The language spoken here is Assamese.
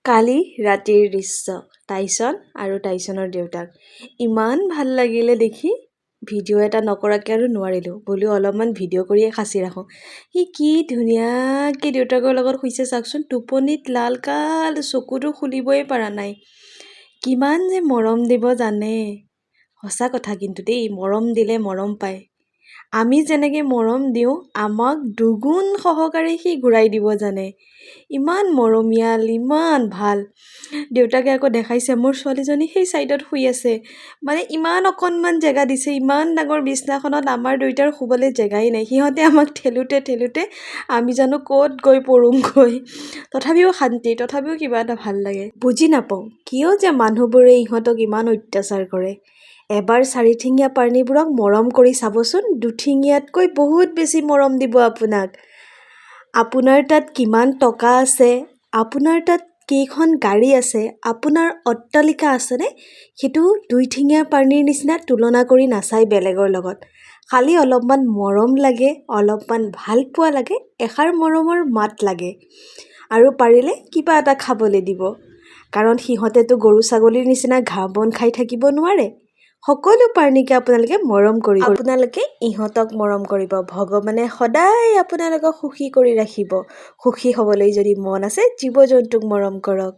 কালি ৰাতিৰ দৃশ্য টাইছন আৰু টাইছনৰ দেউতাক ইমান ভাল লাগিলে দেখি ভিডিঅ' এটা নকৰাকৈ আৰু নোৱাৰিলোঁ বোলো অলপমান ভিডিঅ' কৰিয়ে সাঁচি ৰাখোঁ। সি কি ধুনীয়াকৈ দেউতাকৰ লগত শুইছে চাওকচোন, টোপনিত লাল কাল চকুটো খুলিবই পৰা নাই। কিমান যে মৰম দিব জানে, সঁচা কথা কিন্তু দেই, মৰম দিলে মৰম পায়। আমি যেনেকৈ মৰম দিওঁ আমাক দুগুণ সহকাৰে সি ঘূৰাই দিব জানে। ইমান মৰমীয়াল, ইমান ভাল। দেউতাকে আকৌ দেখাইছে মোৰ ছোৱালীজনী সেই ছাইডত শুই আছে, মানে ইমান অকণমান জেগা দিছে, ইমান ডাঙৰ বিছনাখনত আমাৰ দুয়োটাৰ শুবলৈ জেগাই নাই। সিহঁতে আমাক ঠেলোতে আমি জানো ক'ত গৈ পৰোঁগৈ। তথাপিও শান্তি, তথাপিও কিবা এটা ভাল লাগে। বুজি নাপাওঁ কিয় যে মানুহবোৰে ইহঁতক ইমান অত্যাচাৰ কৰে। এবাৰ চাৰিঠেঙীয়া প্ৰাণীবোৰক মৰম কৰি চাবচোন, দুঠেঙীয়াতকৈ বহুত বেছি মৰম দিব আপোনাক। আপোনাৰ তাত কিমান টকা আছে, আপোনাৰ তাত কেইখন গাড়ী আছে, আপোনাৰ অট্টালিকা আছেনে, সেইটো দুইঠেঙীয়া প্ৰাণীৰ নিচিনা তুলনা কৰি নাচায় বেলেগৰ লগত। খালি অলপমান মৰম লাগে, অলপমান ভাল পোৱা লাগে, এষাৰ মৰমৰ মাত লাগে আৰু পাৰিলে কিবা এটা খাবলৈ দিব। কাৰণ সিহঁতেতো গৰু ছাগলীৰ নিচিনা ঘাঁহ বন খাই থাকিব নোৱাৰে। সকলো প্ৰাণীকে আপোনালোকে মৰম কৰিব, আপোনালোকে ইহঁতক মৰম কৰিব। ভগৱানে সদায় আপোনালোকক সুখী কৰি ৰাখিব। সুখী হ'বলৈ যদি মন আছে জীৱ জন্তুক মৰম কৰক।